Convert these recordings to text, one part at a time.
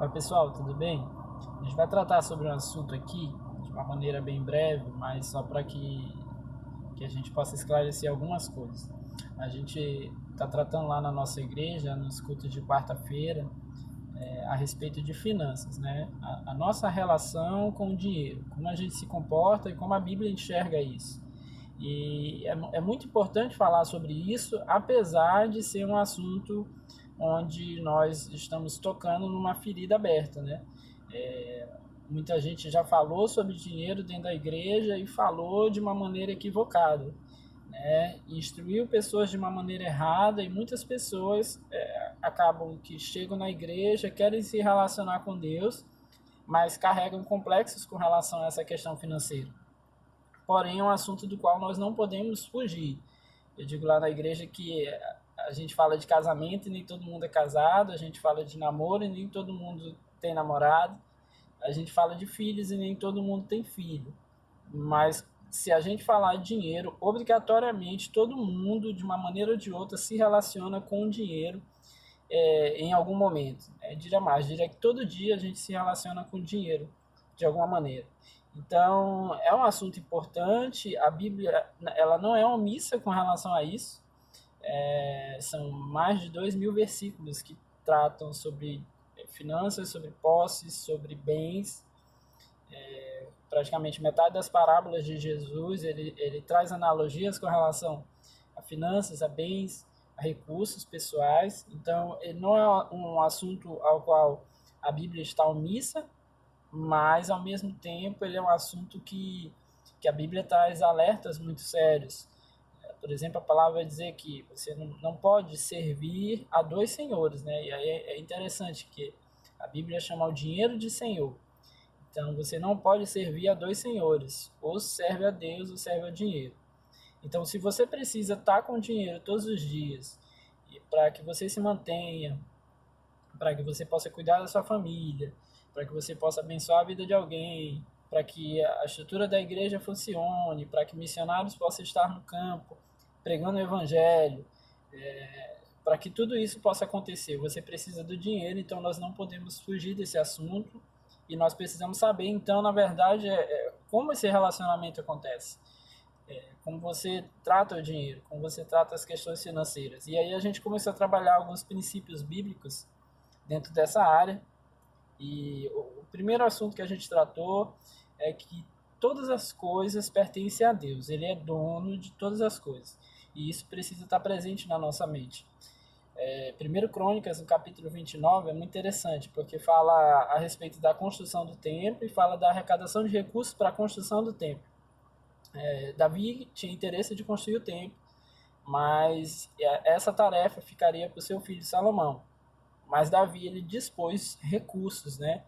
Oi pessoal, tudo bem? A gente vai tratar sobre um assunto aqui de uma maneira bem breve, mas só para que a gente possa esclarecer algumas coisas. A gente está tratando lá na nossa igreja, nos cultos de quarta-feira, a respeito de finanças, né? A nossa relação com o dinheiro, como a gente se comporta e como a Bíblia enxerga isso. E é muito importante falar sobre isso, apesar de ser um assunto onde nós estamos tocando numa ferida aberta, né? Muita gente já falou sobre dinheiro dentro da igreja e falou de uma maneira equivocada, né? Instruiu pessoas de uma maneira errada e muitas pessoas acabam que chegam na igreja, querem se relacionar com Deus, mas carregam complexos com relação a essa questão financeira. Porém, é um assunto do qual nós não podemos fugir. Eu digo lá na igreja que a gente fala de casamento e nem todo mundo é casado, a gente fala de namoro e nem todo mundo tem namorado, a gente fala de filhos e nem todo mundo tem filho. Mas se a gente falar de dinheiro, obrigatoriamente todo mundo, de uma maneira ou de outra, se relaciona com o dinheiro em algum momento. Diria que todo dia a gente se relaciona com o dinheiro, de alguma maneira. Então, é um assunto importante, a Bíblia ela não é omissa com relação a isso. São mais de 2.000 versículos que tratam sobre finanças, sobre posses, sobre bens. Praticamente metade das parábolas de Jesus, ele traz analogias com relação a finanças, a bens, a recursos pessoais. Então, ele não é um assunto ao qual a Bíblia está omissa, mas ao mesmo tempo ele é um assunto que a Bíblia traz alertas muito sérios. Por exemplo, a palavra vai dizer que você não pode servir a dois senhores, né? E aí é interessante que a Bíblia chama o dinheiro de senhor. Então você não pode servir a dois senhores, ou serve a Deus ou serve ao dinheiro. Então se você precisa estar com dinheiro todos os dias para que você se mantenha, para que você possa cuidar da sua família, para que você possa abençoar a vida de alguém, para que a estrutura da igreja funcione, para que missionários possam estar no campo pregando o evangelho, para que tudo isso possa acontecer, você precisa do dinheiro. Então nós não podemos fugir desse assunto e nós precisamos saber, então, na verdade, como esse relacionamento acontece, como você trata o dinheiro, como você trata as questões financeiras. E aí a gente começou a trabalhar alguns princípios bíblicos dentro dessa área. E o primeiro assunto que a gente tratou é que todas as coisas pertencem a Deus. Ele é dono de todas as coisas. E isso precisa estar presente na nossa mente. 1 Crônicas, no capítulo 29, é muito interessante, porque fala a respeito da construção do templo e fala da arrecadação de recursos para a construção do templo. Davi tinha interesse de construir o templo, mas essa tarefa ficaria para o seu filho Salomão. Mas Davi, ele dispôs recursos, né?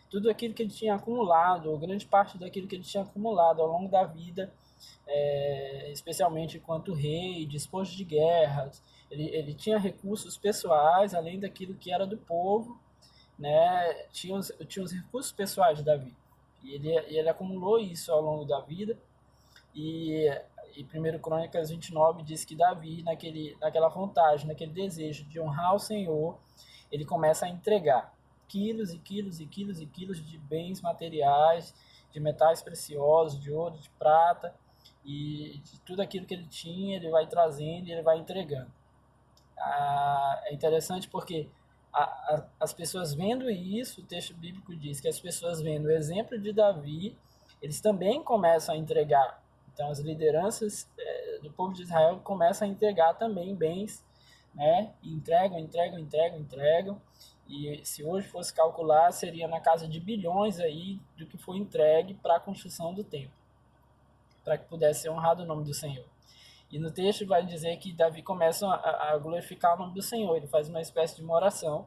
Tudo aquilo que ele tinha acumulado, ou grande parte daquilo que ele tinha acumulado ao longo da vida, especialmente enquanto rei, disposto de guerras. Ele tinha recursos pessoais, além daquilo que era do povo, né? Tinha os recursos pessoais de Davi. E ele acumulou isso ao longo da vida. E 1 Crônicas 29 diz que Davi, naquela vontade, naquele desejo de honrar o Senhor, ele começa a entregar quilos e quilos e quilos e quilos de bens materiais, de metais preciosos, de ouro, de prata, e de tudo aquilo que ele tinha, ele vai trazendo e ele vai entregando. É interessante porque as pessoas vendo isso, o texto bíblico diz que as pessoas vendo o exemplo de Davi, eles também começam a entregar. Então as lideranças do povo de Israel começam a entregar também bens, né? Entregam. E se hoje fosse calcular, seria na casa de bilhões aí do que foi entregue para a construção do templo, para que pudesse ser honrado o nome do Senhor. E no texto vai dizer que Davi começa a glorificar o nome do Senhor. Ele faz uma espécie de uma oração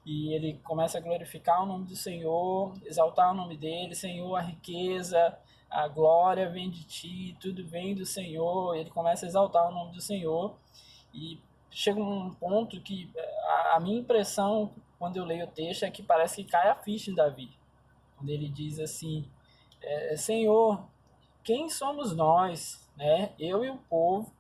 e ele começa a glorificar o nome do Senhor, exaltar o nome dele. Senhor, a riqueza, a glória vem de ti, tudo vem do Senhor. Ele começa a exaltar o nome do Senhor e chega um ponto que a minha impressão quando eu leio o texto é que parece que cai a ficha em Davi, quando ele diz assim: Senhor, quem somos nós, né, eu e o povo,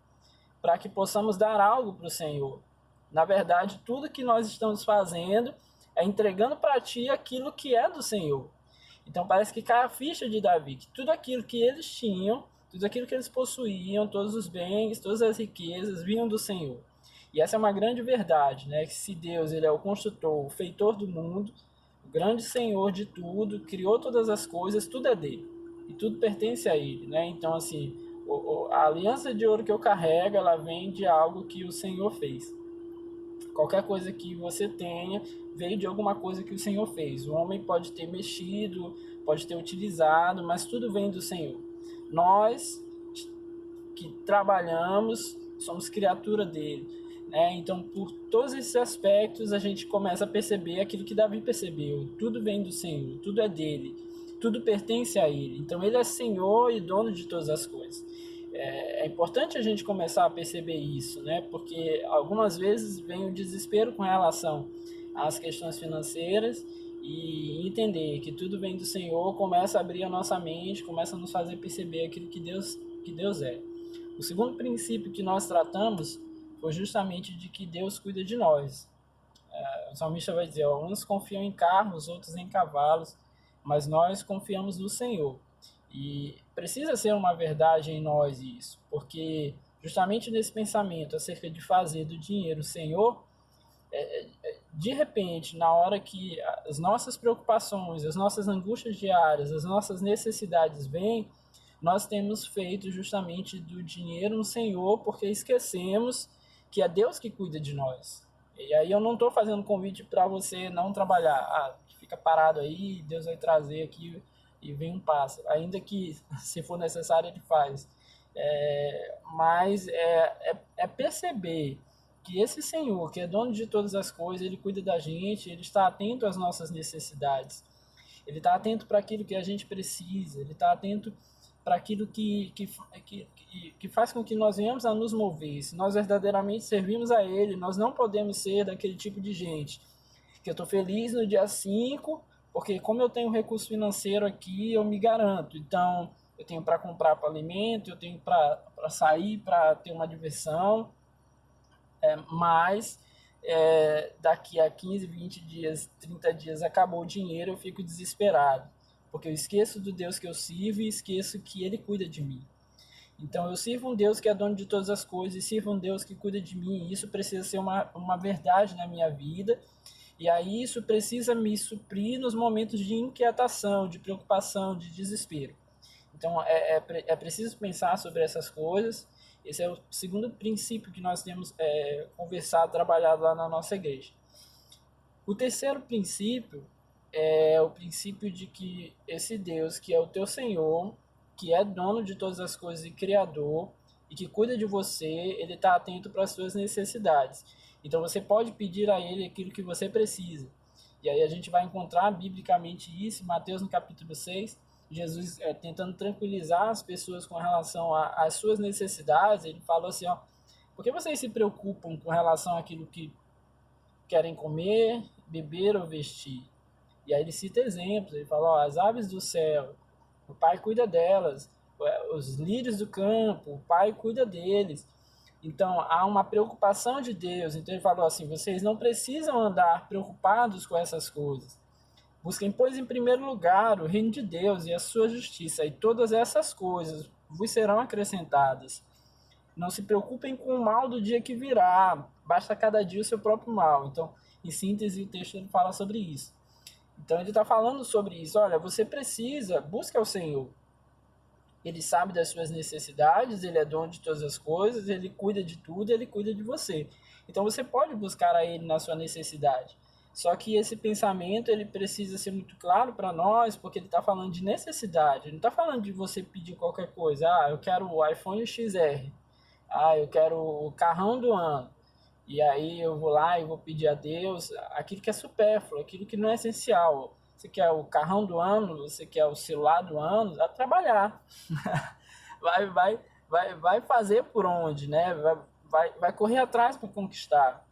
para que possamos dar algo para o Senhor? Na verdade, tudo que nós estamos fazendo é entregando para ti aquilo que é do Senhor. Então parece que cai a ficha de Davi, que tudo aquilo que eles tinham, tudo aquilo que eles possuíam, todos os bens, todas as riquezas, vinham do Senhor. E essa é uma grande verdade, né? Que se Deus ele é o construtor, o feitor do mundo, o grande Senhor de tudo, criou todas as coisas, tudo é dele. E tudo pertence a ele, né? Então, assim, a aliança de ouro que eu carrego, ela vem de algo que o Senhor fez. Qualquer coisa que você tenha, veio de alguma coisa que o Senhor fez. O homem pode ter mexido, pode ter utilizado, mas tudo vem do Senhor. Nós que trabalhamos, somos criatura dele. Então, por todos esses aspectos, a gente começa a perceber aquilo que Davi percebeu. Tudo vem do Senhor, tudo é dele, tudo pertence a ele. Então, ele é Senhor e dono de todas as coisas. É importante a gente começar a perceber isso, né? Porque algumas vezes vem o desespero com relação às questões financeiras e entender que tudo vem do Senhor começa a abrir a nossa mente, começa a nos fazer perceber aquilo que Deus é. O segundo princípio que nós tratamos foi justamente de que Deus cuida de nós. O salmista vai dizer, uns confiam em carros, outros em cavalos, mas nós confiamos no Senhor. E precisa ser uma verdade em nós isso, porque justamente nesse pensamento acerca de fazer do dinheiro o Senhor, de repente, na hora que as nossas preocupações, as nossas angústias diárias, as nossas necessidades vêm, nós temos feito justamente do dinheiro um Senhor, porque esquecemos que é Deus que cuida de nós. E aí eu não estou fazendo convite para você não trabalhar. Fica parado aí, Deus vai trazer aqui e vem um pássaro. Ainda que, se for necessário, ele faz. Mas é perceber que esse Senhor, que é dono de todas as coisas, ele cuida da gente, ele está atento às nossas necessidades. Ele está atento para aquilo que a gente precisa, ele está atento para aquilo que faz com que nós venhamos a nos mover. Se nós verdadeiramente servimos a Ele, nós não podemos ser daquele tipo de gente que eu estou feliz no dia 5, porque como eu tenho recurso financeiro aqui, eu me garanto. Então, eu tenho para comprar para alimento, eu tenho para sair, para ter uma diversão, mas daqui a 15, 20 dias, 30 dias, acabou o dinheiro, eu fico desesperado, porque eu esqueço do Deus que eu sirvo e esqueço que Ele cuida de mim. Então eu sirvo um Deus que é dono de todas as coisas e sirvo um Deus que cuida de mim, e isso precisa ser uma verdade na minha vida, e aí isso precisa me suprir nos momentos de inquietação, de preocupação, de desespero. Então é preciso pensar sobre essas coisas. Esse é o segundo princípio que nós temos conversado, trabalhado lá na nossa igreja. O terceiro princípio é o princípio de que esse Deus, que é o teu Senhor, que é dono de todas as coisas e criador, e que cuida de você, ele está atento para as suas necessidades. Então você pode pedir a ele aquilo que você precisa. E aí a gente vai encontrar biblicamente isso em Mateus no capítulo 6, Jesus tentando tranquilizar as pessoas com relação às suas necessidades. Ele falou assim, por que vocês se preocupam com relação àquilo que querem comer, beber ou vestir? E aí ele cita exemplos, ele fala, as aves do céu, o Pai cuida delas, os lírios do campo, o Pai cuida deles. Então há uma preocupação de Deus. Então ele falou assim, vocês não precisam andar preocupados com essas coisas. Busquem, pois, em primeiro lugar o reino de Deus e a sua justiça, e todas essas coisas vos serão acrescentadas. Não se preocupem com o mal do dia que virá, basta cada dia o seu próprio mal. Então, em síntese, o texto ele fala sobre isso. Então, ele está falando sobre isso. Olha, você precisa, busca o Senhor. Ele sabe das suas necessidades, ele é dono de todas as coisas, ele cuida de tudo, ele cuida de você. Então, você pode buscar a ele na sua necessidade. Só que esse pensamento ele precisa ser muito claro para nós, porque ele está falando de necessidade. Ele não está falando de você pedir qualquer coisa. Eu quero o iPhone XR. Eu quero o carrão do ano. E aí eu vou lá e vou pedir a Deus aquilo que é supérfluo, aquilo que não é essencial. Você quer o carrão do ano, você quer o celular do ano, vai trabalhar. vai fazer por onde, né? Vai correr atrás para conquistar.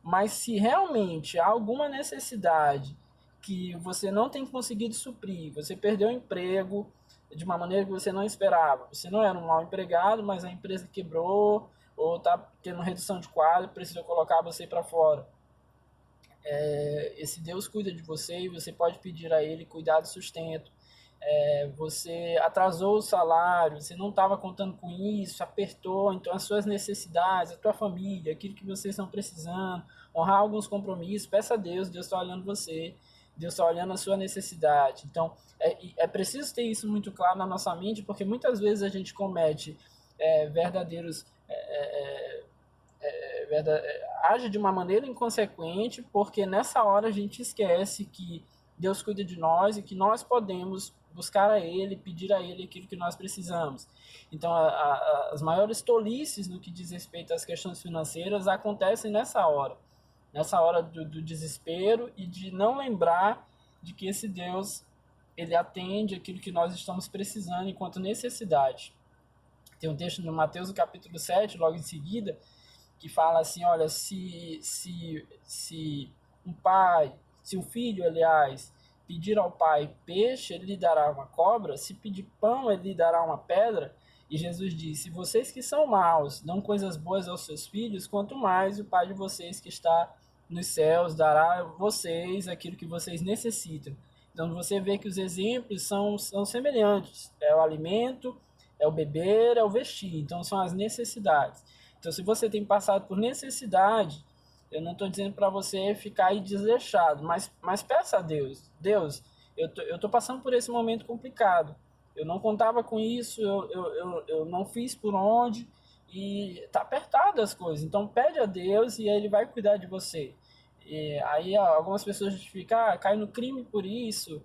Mas se realmente há alguma necessidade que você não tem conseguido suprir, você perdeu o emprego de uma maneira que você não esperava, você não era um mau empregado, mas a empresa quebrou, ou está tendo redução de quadro, precisa colocar você para fora. Esse Deus cuida de você e você pode pedir a Ele cuidado e sustento. Você atrasou o salário, você não estava contando com isso, apertou, então as suas necessidades, a tua família, aquilo que vocês estão precisando, honrar alguns compromissos, peça a Deus, Deus está olhando você, Deus está olhando a sua necessidade. Então, é preciso ter isso muito claro na nossa mente, porque muitas vezes a gente comete verdadeiros... age de uma maneira inconsequente, porque nessa hora a gente esquece que Deus cuida de nós e que nós podemos buscar a Ele, pedir a Ele aquilo que nós precisamos. Então, as maiores tolices no que diz respeito às questões financeiras acontecem nessa hora do desespero e de não lembrar de que esse Deus, Ele atende aquilo que nós estamos precisando enquanto necessidade. Tem um texto no Mateus, no capítulo 7, logo em seguida, que fala assim, olha, se um filho, aliás, pedir ao pai peixe, ele lhe dará uma cobra, se pedir pão, ele lhe dará uma pedra. E Jesus disse, vocês que são maus, dão coisas boas aos seus filhos, quanto mais o Pai de vocês que está nos céus dará a vocês aquilo que vocês necessitam. Então você vê que os exemplos são semelhantes, é o alimento, é o beber, é o vestir, então são as necessidades. Então, se você tem passado por necessidade, eu não estou dizendo para você ficar aí desleixado, mas peça a Deus. Deus, eu tô passando por esse momento complicado. Eu não contava com isso, eu não fiz por onde, e está apertado as coisas. Então, pede a Deus e Ele vai cuidar de você. E aí, algumas pessoas justificam, cai no crime por isso,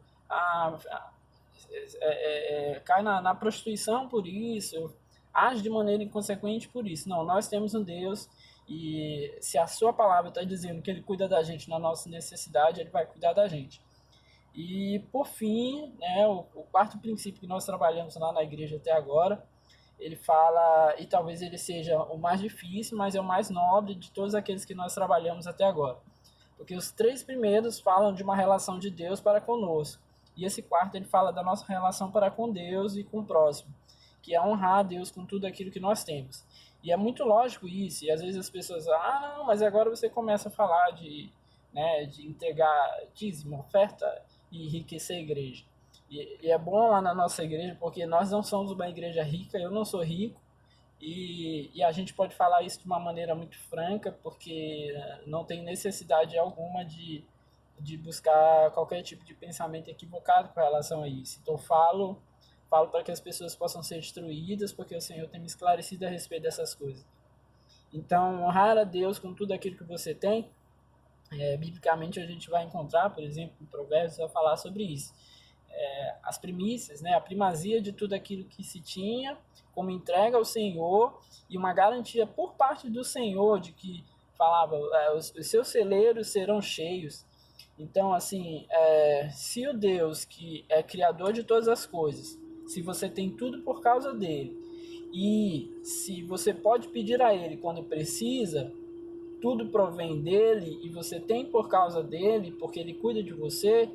cai na prostituição por isso, age de maneira inconsequente por isso. Não, nós temos um Deus e se a sua palavra está dizendo que Ele cuida da gente na nossa necessidade, Ele vai cuidar da gente. E por fim, né, o quarto princípio que nós trabalhamos lá na igreja até agora, ele fala, e talvez ele seja o mais difícil, mas é o mais nobre de todos aqueles que nós trabalhamos até agora. Porque os 3 primeiros falam de uma relação de Deus para conosco. E esse quarto ele fala da nossa relação para com Deus e com o próximo, que é honrar a Deus com tudo aquilo que nós temos. E é muito lógico isso, e às vezes as pessoas não, mas agora você começa a falar de entregar dízimo, oferta e enriquecer a igreja. E é bom lá na nossa igreja, porque nós não somos uma igreja rica, eu não sou rico, e a gente pode falar isso de uma maneira muito franca, porque não tem necessidade alguma de buscar qualquer tipo de pensamento equivocado com relação a isso. Então falo para que as pessoas possam ser instruídas, porque o Senhor tem me esclarecido a respeito dessas coisas. Então, honrar a Deus com tudo aquilo que você tem, biblicamente a gente vai encontrar, por exemplo, em Provérbios vai falar sobre isso. As primícias, né, a primazia de tudo aquilo que se tinha, como entrega ao Senhor, e uma garantia por parte do Senhor de que falava, os seus celeiros serão cheios. Então, assim, se o Deus que é criador de todas as coisas, se você tem tudo por causa dele, e se você pode pedir a ele quando precisa, tudo provém dele e você tem por causa dele, porque ele cuida de você,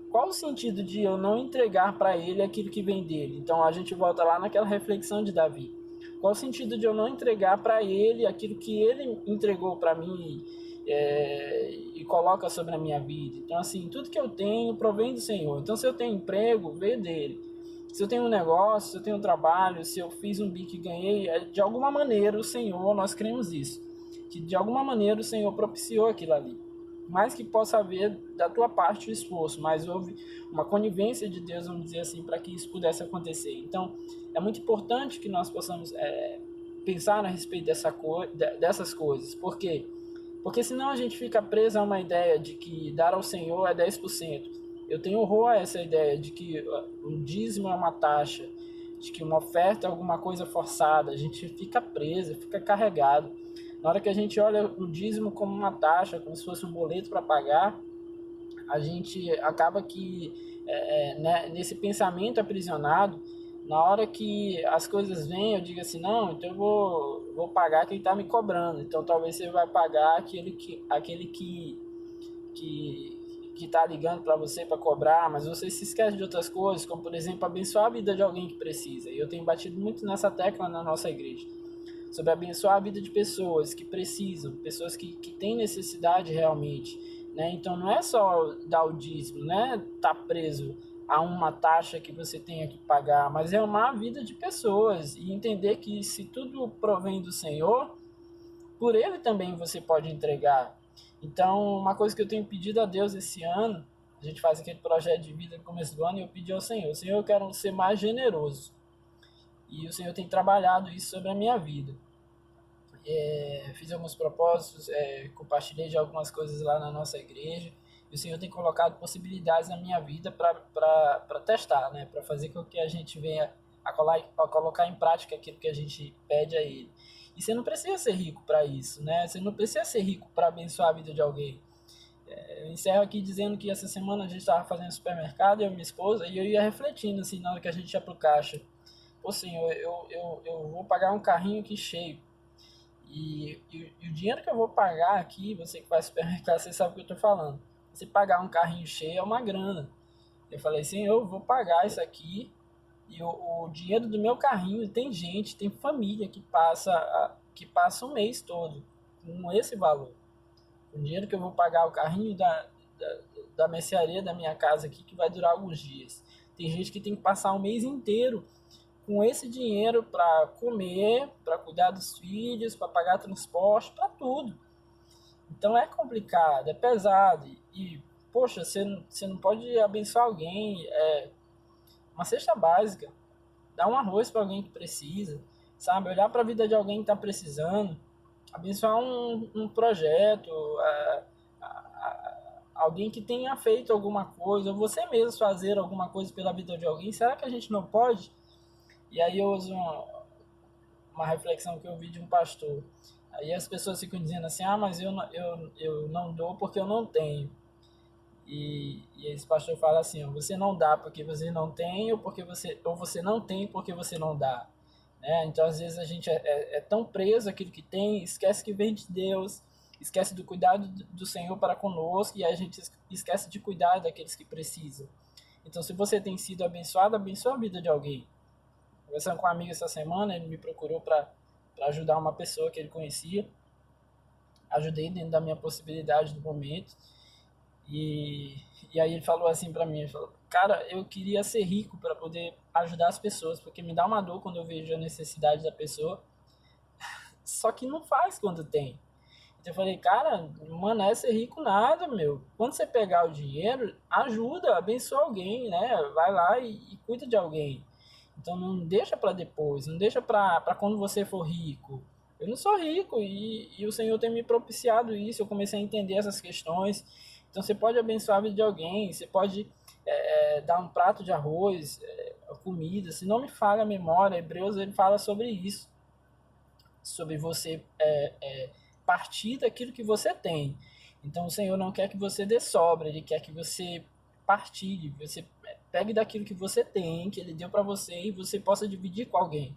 qual o sentido de eu não entregar para ele aquilo que vem dele? Então a gente volta lá naquela reflexão de Davi. Qual o sentido de eu não entregar para ele aquilo que ele entregou para mim e coloca sobre a minha vida? Então, assim, tudo que eu tenho provém do Senhor. Então, se eu tenho emprego, veio dele. Se eu tenho um negócio, se eu tenho um trabalho, se eu fiz um bico e ganhei, de alguma maneira o Senhor, nós cremos isso, que de alguma maneira o Senhor propiciou aquilo ali. Mais que possa haver da tua parte o esforço, mas houve uma conivência de Deus, vamos dizer assim, para que isso pudesse acontecer. Então, é muito importante que nós possamos pensar a respeito dessas coisas. Por quê? Porque senão a gente fica preso a uma ideia de que dar ao Senhor é 10%. Eu tenho horror a essa ideia de que um dízimo é uma taxa, de que uma oferta é alguma coisa forçada. A gente fica preso, fica carregado. Na hora que a gente olha o dízimo como uma taxa, como se fosse um boleto para pagar, a gente acaba que, nesse pensamento aprisionado, na hora que as coisas vêm, eu digo assim, não, então eu vou pagar quem está me cobrando. Então talvez você vai pagar aquele que está ligando para você para cobrar, mas você se esquece de outras coisas, como por exemplo abençoar a vida de alguém que precisa. E eu tenho batido muito nessa tecla na nossa igreja, sobre abençoar a vida de pessoas que precisam, pessoas que têm necessidade realmente. né? Então não é só dar o dízimo, né? Tá preso a uma taxa que você tenha que pagar, mas é amar a vida de pessoas e entender que se tudo provém do Senhor, por Ele também você pode entregar. Então, uma coisa que eu tenho pedido a Deus esse ano, a gente faz aquele projeto de vida no começo do ano, e eu pedi ao Senhor, Senhor, eu quero ser mais generoso. E o Senhor tem trabalhado isso sobre a minha vida. Fiz alguns propósitos, compartilhei de algumas coisas lá na nossa igreja, e o Senhor tem colocado possibilidades na minha vida para testar, né? Para fazer com que a gente venha a colocar em prática aquilo que a gente pede a Ele. E você não precisa ser rico para isso, né? Você não precisa ser rico para abençoar a vida de alguém. Eu encerro aqui dizendo que essa semana a gente estava fazendo supermercado, eu e minha esposa, e eu ia refletindo, assim, na hora que a gente ia pro caixa. Pô, Senhor, eu vou pagar um carrinho aqui cheio. E o dinheiro que eu vou pagar aqui, você que vai ao supermercado, você sabe o que eu estou falando. Você pagar um carrinho cheio é uma grana. Eu falei, Senhor, eu vou pagar isso aqui. E o dinheiro do meu carrinho, tem gente, tem família que passa o mês todo com esse valor. O dinheiro que eu vou pagar o carrinho da mercearia da minha casa aqui, que vai durar alguns dias. Tem gente que tem que passar o mês inteiro com esse dinheiro para comer, para cuidar dos filhos, para pagar transporte, para tudo. Então é complicado, é pesado. Poxa, você não pode abençoar alguém. Uma cesta básica, dar um arroz para alguém que precisa, sabe? Olhar para a vida de alguém que está precisando, abençoar um projeto, alguém que tenha feito alguma coisa, ou você mesmo fazer alguma coisa pela vida de alguém. Será que a gente não pode? E aí eu uso uma reflexão que eu vi de um pastor. Aí as pessoas ficam dizendo assim, mas eu não dou porque eu não tenho. E esse pastor fala assim, você não dá porque você não tem, ou você não tem porque você não dá. Né? Então às vezes a gente é tão preso àquilo que tem, esquece que vem de Deus, esquece do cuidado do Senhor para conosco, e a gente esquece de cuidar daqueles que precisam. Então se você tem sido abençoado, abençoa a vida de alguém. Conversando com um amigo essa semana, ele me procurou para ajudar uma pessoa que ele conhecia. Ajudei dentro da minha possibilidade no momento. E aí ele falou assim para mim, ele falou, cara, eu queria ser rico para poder ajudar as pessoas, porque me dá uma dor quando eu vejo a necessidade da pessoa, só que não faz quando tem. Então eu falei, cara, mano, é ser rico nada, meu. Quando você pegar o dinheiro, ajuda, abençoa alguém, né? Vai lá e cuida de alguém. Então não deixa para depois, não deixa para quando você for rico. Eu não sou rico e o Senhor tem me propiciado isso, eu comecei a entender essas questões. Então você pode abençoar a vida de alguém, você pode dar um prato de arroz, comida. Se não me falha a memória, Hebreus ele fala sobre isso, sobre você partir daquilo que você tem. Então o Senhor não quer que você dê sobra, Ele quer que você partilhe, você pegue daquilo que você tem, que Ele deu para você, e você possa dividir com alguém.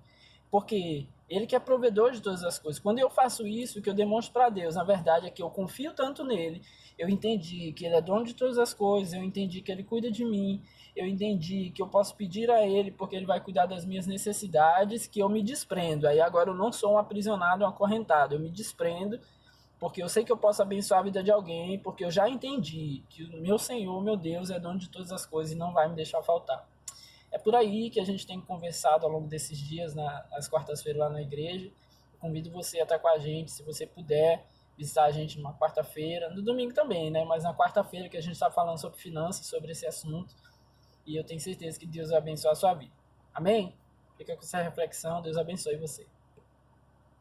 Porque Ele que é provedor de todas as coisas. Quando eu faço isso, o que eu demonstro para Deus, na verdade, é que eu confio tanto nele, eu entendi que Ele é dono de todas as coisas, eu entendi que Ele cuida de mim, eu entendi que eu posso pedir a Ele porque Ele vai cuidar das minhas necessidades, que eu me desprendo. Aí agora eu não sou um aprisionado, um acorrentado, eu me desprendo porque eu sei que eu posso abençoar a vida de alguém, porque eu já entendi que o meu Senhor, meu Deus, é dono de todas as coisas e não vai me deixar faltar. É por aí que a gente tem conversado ao longo desses dias, nas quartas-feiras lá na igreja. Eu convido você a estar com a gente, se você puder visitar a gente numa quarta-feira, no domingo também, né? Mas na quarta-feira que a gente está falando sobre finanças, sobre esse assunto, e eu tenho certeza que Deus vai abençoar a sua vida. Amém? Fica com essa reflexão, Deus abençoe você.